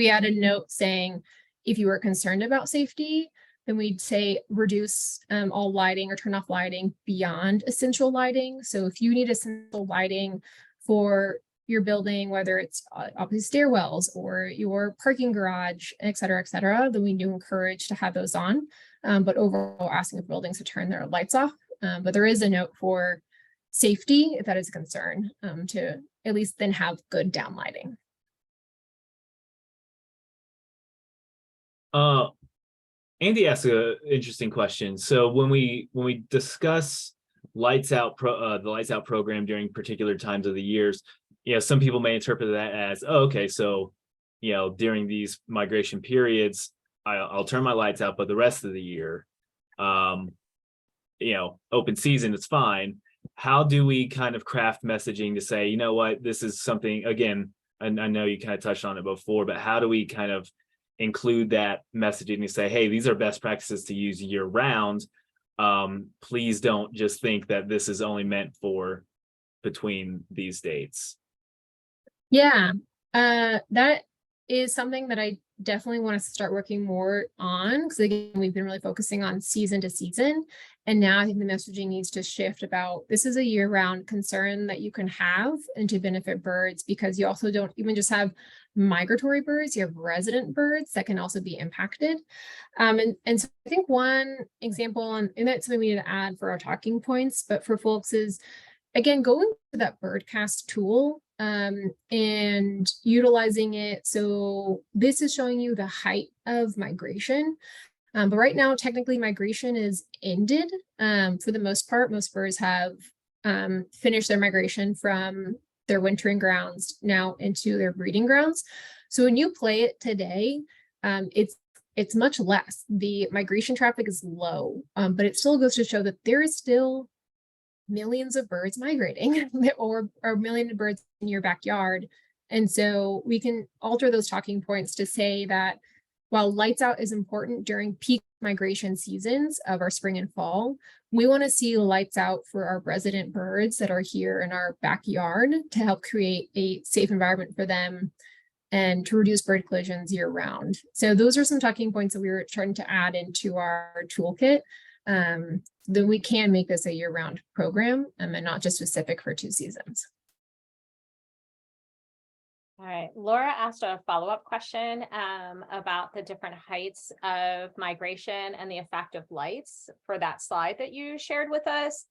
add a note saying, if you are concerned about safety, then we'd say reduce all lighting or turn off lighting beyond essential lighting. So if you need essential lighting for your building, whether it's obviously stairwells or your parking garage, et cetera, then we do encourage to have those on. But overall, asking of buildings to turn their lights off. But there is a note for safety, if that is a concern, to at least then have good down lighting. Andy asked an interesting question. So when we discuss lights out the lights out program during particular times of the years, some people may interpret that as, oh, okay, so during these migration periods, I'll turn my lights out, but the rest of the year, open season, it's fine. How do we kind of craft messaging to say, you know what, this is something, again, and I know you kind of touched on it before, but how do we kind of include that messaging to say, hey, these are best practices to use year round. Please don't just think that this is only meant for between these dates. Yeah, that is something that I definitely want to start working more on, because again, we've been really focusing on season to season. And now I think the messaging needs to shift about, this is a year-round concern that you can have and to benefit birds, because you also don't even just have migratory birds, you have resident birds that can also be impacted. And so I think one example, and that's something we need to add for our talking points, but for folks is, again, going to that BirdCast tool and utilizing it. So this is showing you the height of migration. But right now, technically, migration is ended. For the most part, most birds have finished their migration from their wintering grounds now into their breeding grounds. So when you play it today, it's much less. The migration traffic is low, but it still goes to show that there is still millions of birds migrating or a million of birds in your backyard. And so we can alter those talking points to say that while lights out is important during peak migration seasons of our spring and fall, we want to see lights out for our resident birds that are here in our backyard to help create a safe environment for them and to reduce bird collisions year round. So those are some talking points that we were trying to add into our toolkit. Then we can make this a year-round program and not just specific for 2 seasons. All right, Laura asked a follow-up question about the different heights of migration and the effect of lights for that slide that you shared with us.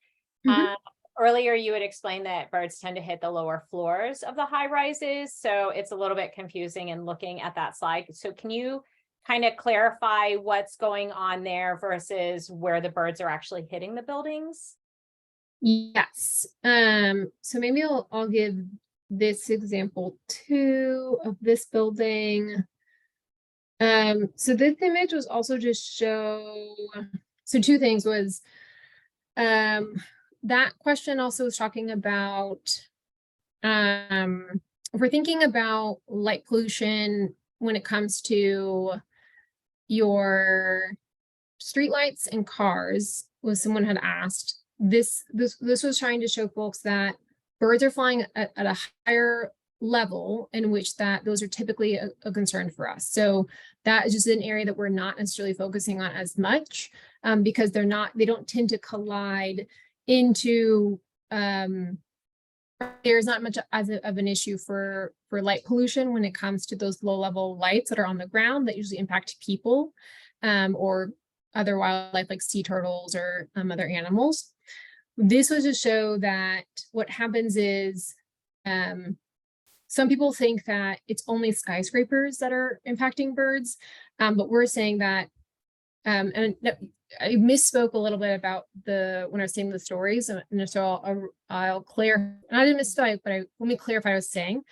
Earlier, you had explained that birds tend to hit the lower floors of the high rises, so it's a little bit confusing in looking at that slide. So can you kind of clarify what's going on there versus where the birds are actually hitting the buildings? Yes. So maybe I'll give this example too of this building. So this image was also just so 2 things was that question also was talking about if we're thinking about light pollution when it comes to your streetlights and cars, was someone had asked. This was trying to show folks that birds are flying at a higher level in which that those are typically a concern for us. So that is just an area that we're not necessarily focusing on as much because they don't tend to collide into there's not much of an issue for light pollution when it comes to those low level lights that are on the ground that usually impact people or other wildlife like sea turtles or other animals. This was to show that what happens is some people think that it's only skyscrapers that are impacting birds, but we're saying that and I misspoke a little bit about when I was saying the stories, and so I'll clear. I didn't misspoke, but let me clarify what I was saying.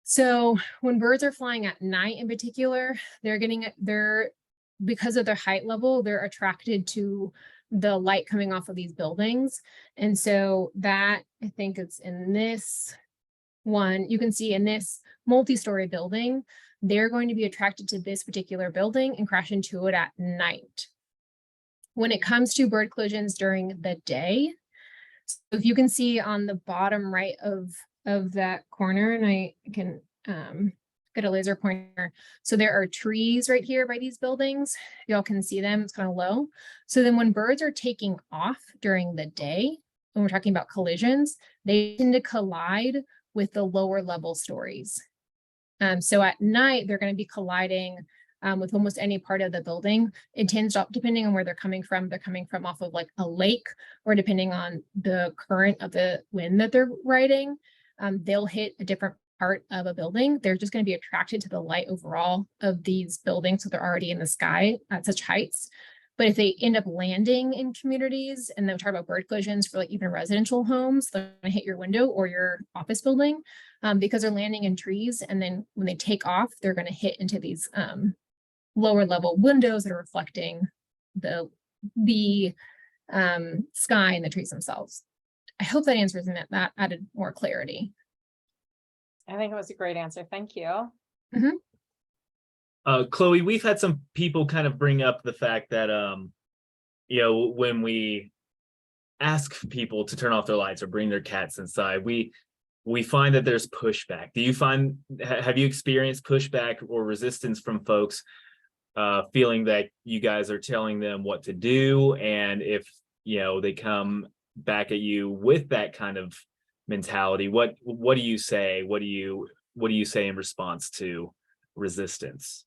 So when birds are flying at night, in particular, because of their height level, they're attracted to the light coming off of these buildings, and so that I think it's in this one. You can see in this multi-story building, they're going to be attracted to this particular building and crash into it at night. When it comes to bird collisions during the day, so if you can see on the bottom right of that corner, and I can get a laser pointer. So there are trees right here by these buildings. Y'all can see them, it's kind of low. So then when birds are taking off during the day, when we're talking about collisions, they tend to collide with the lower level stories. So at night, they're going to be colliding with almost any part of the building. It tends to, depending on where they're coming from off of like a lake, or depending on the current of the wind that they're riding, they'll hit a different part of a building. They're just going to be attracted to the light overall of these buildings, so they're already in the sky at such heights. But if they end up landing in communities, and then we talk about bird collisions for like even residential homes, they're going to hit your window or your office building because they're landing in trees. And then when they take off, they're going to hit into these lower level windows that are reflecting the sky and the trees themselves. I hope that answers and that added more clarity. I think it was a great answer. Thank you. Mm-hmm. Chloe, we've had some people kind of bring up the fact that, when we ask people to turn off their lights or bring their cats inside, we find that there's pushback. Have you experienced pushback or resistance from folks feeling that you guys are telling them what to do? And if, they come back at you with that kind of mentality, what do you say? What do you say in response to resistance?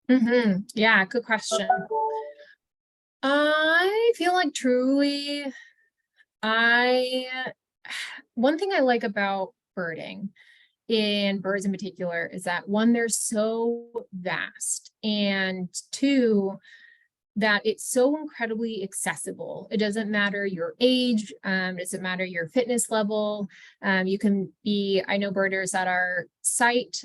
Mm-hmm. Yeah, good question. I feel like truly, one thing I like about birding and birds in particular is that one, they're so vast, and two, that it's so incredibly accessible. It doesn't matter your age, it doesn't matter your fitness level. You can be, I know birders that are sight,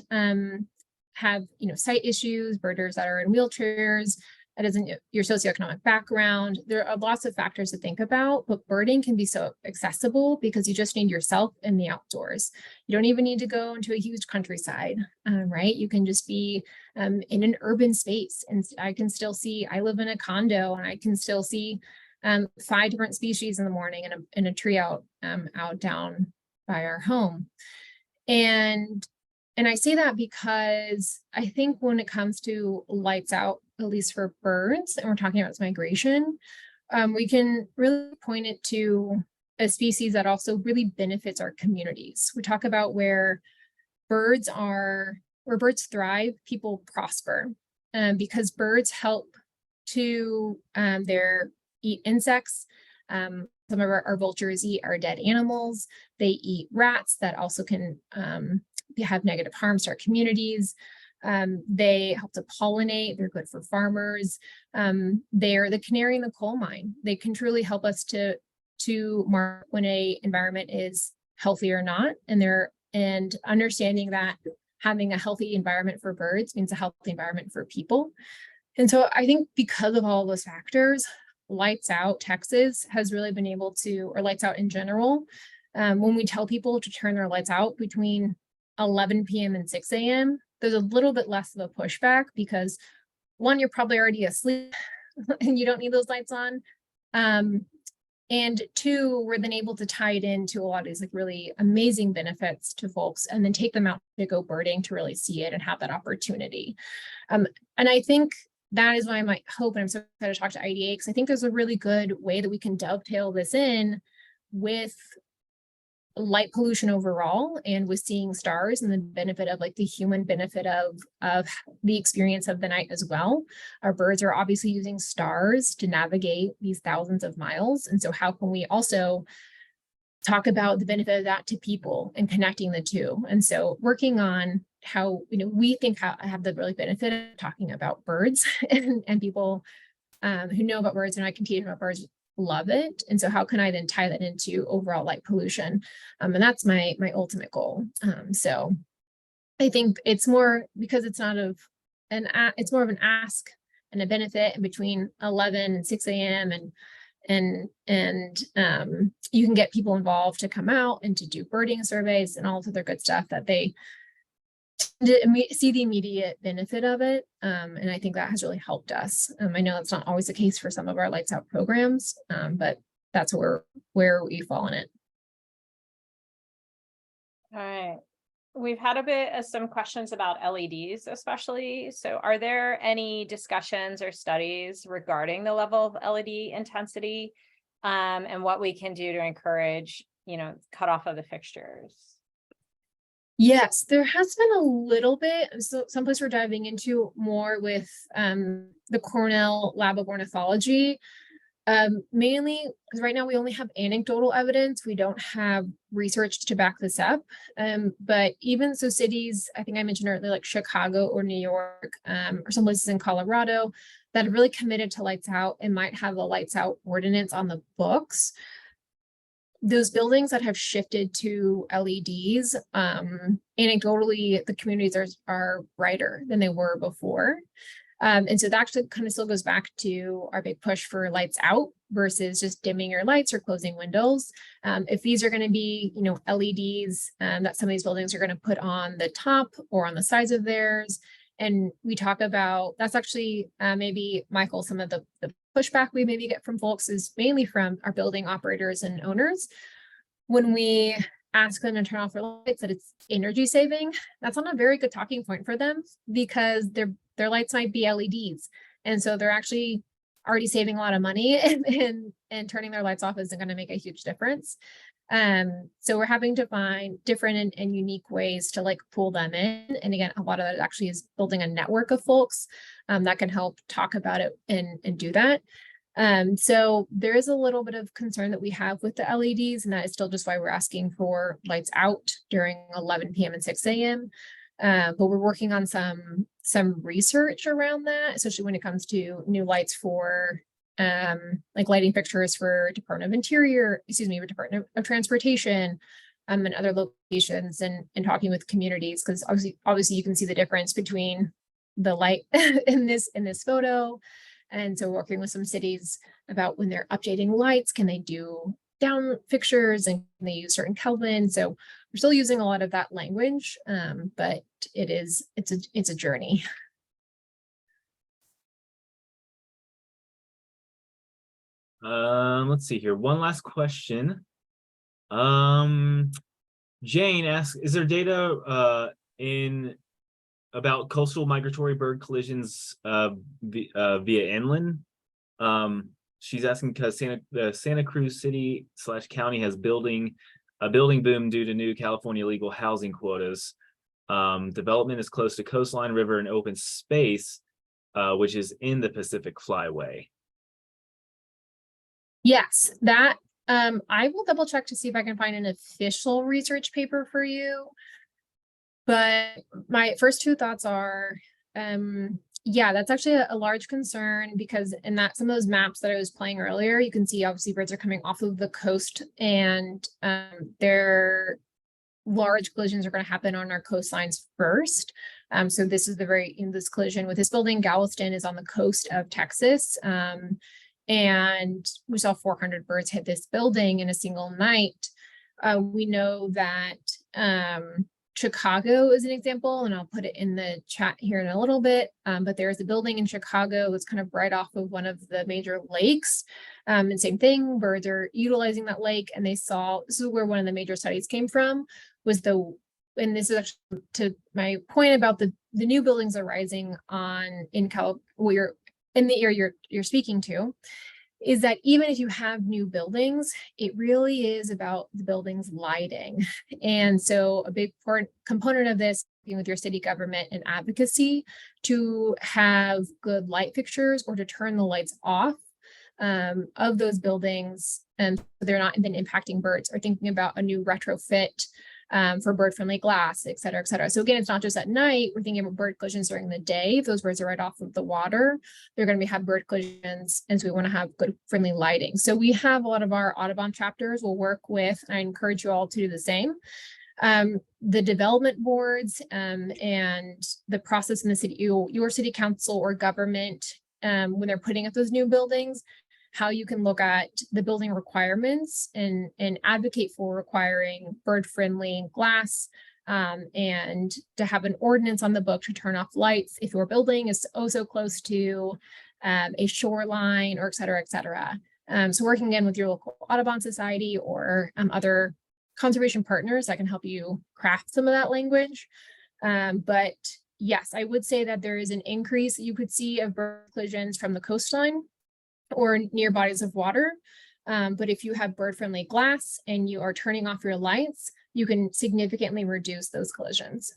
have sight issues, birders that are in wheelchairs, That isn't your socioeconomic background. There are lots of factors to think about, but birding can be so accessible because you just need yourself in the outdoors. You don't even need to go into a huge countryside, right? You can just be in an urban space. And I can still see, I live in a condo and I can still see 5 different species in the morning in a tree out down by our home. And I say that because I think when it comes to lights out, at least for birds, and we're talking about its migration, we can really point it to a species that also really benefits our communities. We talk about where birds thrive, people prosper, because birds help to eat insects. Some of our vultures eat our dead animals. They eat rats that also can have negative harms to our communities. They help to pollinate. They're good for farmers. They're the canary in the coal mine. They can truly help us to mark when a environment is healthy or not. And understanding that having a healthy environment for birds means a healthy environment for people. And so I think because of all those factors, Lights Out Texas has really been able to, or Lights Out in general, when we tell people to turn their lights out between 11 p.m. and 6 a.m., there's a little bit less of a pushback because one, you're probably already asleep and you don't need those lights on. And two, we're then able to tie it into a lot of these like really amazing benefits to folks and then take them out to go birding to really see it and have that opportunity. And I think that is why I might hope, and I'm so excited to talk to IDA, because I think there's a really good way that we can dovetail this in with light pollution overall and with seeing stars and the benefit of like the human benefit of the experience of the night as well. Our birds are obviously using stars to navigate these thousands of miles. And so how can we also talk about the benefit of that to people and connecting the two? And so working on how, we think have the really benefit of talking about birds and people who know about birds and I can teach about birds love it. And so how can I then tie that into overall light pollution? And that's my ultimate goal. So I think it's more because it's not it's more of an ask and a benefit in between 11 and 6 a.m. and you can get people involved to come out and to do birding surveys and all this other good stuff that they see the immediate benefit of it. And I think that has really helped us. I know that's not always the case for some of our Lights Out programs, but that's where we fall in it. All right. We've had a bit of some questions about LEDs, especially. So are there any discussions or studies regarding the level of LED intensity and what we can do to encourage, cutoff of the fixtures? Yes, there has been a little bit. So someplace we're diving into more with the Cornell Lab of Ornithology, mainly because right now we only have anecdotal evidence. We don't have research to back this up. But even so cities, I think I mentioned earlier, like Chicago or New York, or some places in Colorado that have really committed to Lights Out and might have a Lights Out ordinance on the books. Those buildings that have shifted to LEDs, anecdotally, the communities are brighter than they were before. And so that actually kind of still goes back to our big push for Lights Out versus just dimming your lights or closing windows. If these are going to be, LEDs that some of these buildings are going to put on the top or on the sides of theirs. And we talk about, that's actually maybe, Michael, some of the pushback we maybe get from folks is mainly from our building operators and owners. When we ask them to turn off their lights, that it's energy saving, that's not a very good talking point for them because their lights might be LEDs. And so they're actually already saving a lot of money and turning their lights off isn't going to make a huge difference. So we're having to find different and unique ways to like pull them in. And again, a lot of that actually is building a network of folks that can help talk about it and do that. So there is a little bit of concern that we have with the LEDs, and that is still just why we're asking for Lights Out during 11 p.m. and 6 a.m. But we're working on some research around that, especially when it comes to new lights for like lighting fixtures for Department of Department of Transportation, and other locations, and talking with communities, because obviously you can see the difference between the light in this photo And so working with some cities about when they're updating lights, can they do down fixtures and can they use certain Kelvin? So we're still using a lot of that language, but it's a journey. Let's see here. One last question. Jane asks, is there data in about coastal migratory bird collisions via inland? She's asking because the Santa Cruz City / county has a building boom due to new California legal housing quotas. Development is close to coastline, river, and open space, which is in the Pacific Flyway. Yes, that I will double check to see if I can find an official research paper for you. But my first two thoughts are, yeah, that's actually a large concern because in that some of those maps that I was playing earlier, you can see obviously birds are coming off of the coast and their large collisions are going to happen on our coastlines first. So this is this collision with this building. Galveston is on the coast of Texas. And we saw 400 birds hit this building in a single night. We know that Chicago is an example, and I'll put it in the chat here in a little bit, but there's a building in Chicago that's kind of right off of one of the major lakes. And same thing, birds are utilizing that lake, and this is where one of the major studies came from, and this is actually to my point about the new buildings arising in the area you're speaking to, is that even if you have new buildings, it really is about the building's lighting. And so a big component of this, working with your city government and advocacy to have good light fixtures or to turn the lights off of those buildings, and they're not then impacting birds, or thinking about a new retrofit for bird-friendly glass, et cetera, et cetera. So again, it's not just at night. We're thinking about bird collisions during the day. If those birds are right off of the water, they're going to have bird collisions. And so we want to have good, friendly lighting. So we have a lot of our Audubon chapters will work with, and I encourage you all to do the same, the development boards and the process in the city, your city council or government, when they're putting up those new buildings, how you can look at the building requirements and advocate for requiring bird-friendly glass, and to have an ordinance on the book to turn off lights if your building is so close to a shoreline, or et cetera, et cetera. So working again with your local Audubon Society or other conservation partners that can help you craft some of that language. But yes, I would say that there is an increase you could see of bird collisions from the coastline or near bodies of water. But if you have bird-friendly glass and you are turning off your lights, you can significantly reduce those collisions.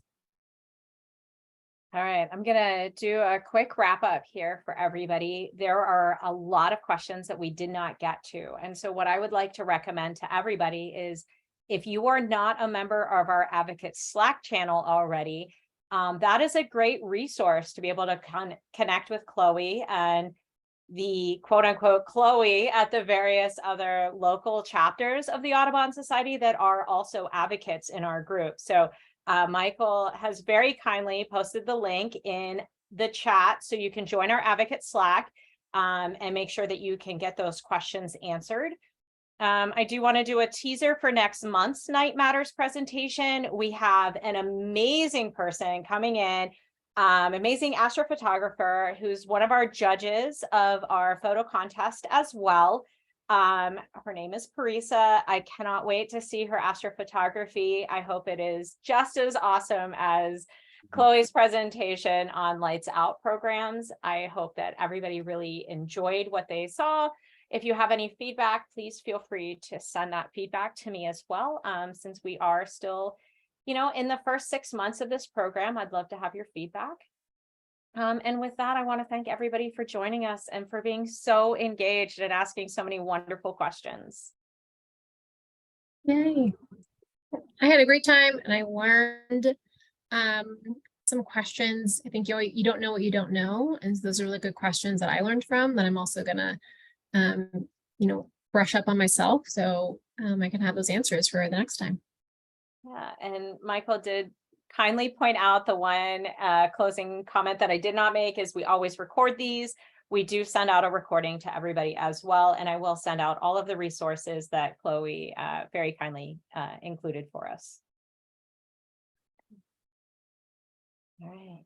All right, I'm gonna do a quick wrap up here for everybody. There are a lot of questions that we did not get to. And so what I would like to recommend to everybody is, if you are not a member of our Advocates Slack channel already, that is a great resource to be able to connect with Chloe and the quote unquote Chloe at the various other local chapters of the Audubon Society that are also advocates in our group. So Michael has very kindly posted the link in the chat so you can join our advocate Slack and make sure that you can get those questions answered. I do want to do a teaser for next month's Night Matters presentation. We have an amazing person coming in, amazing astrophotographer who's one of our judges of our photo contest as well. Her name is Parisa. I cannot wait to see her astrophotography. I hope it is just as awesome as Chloe's presentation on Lights Out programs. I hope that everybody really enjoyed what they saw. If you have any feedback, please feel free to send that feedback to me as well. Since we are still, in the first 6 months of this program, I'd love to have your feedback. And with that, I want to thank everybody for joining us and for being so engaged and asking so many wonderful questions. Yay. I had a great time and I learned some questions. I think you don't know what you don't know. And those are really good questions that I learned from that I'm also gonna brush up on myself so I can have those answers for the next time. Yeah, and Michael did kindly point out the one closing comment that I did not make is we always record these We do send out a recording to everybody as well, and I will send out all of the resources that Chloe very kindly included for us. All right.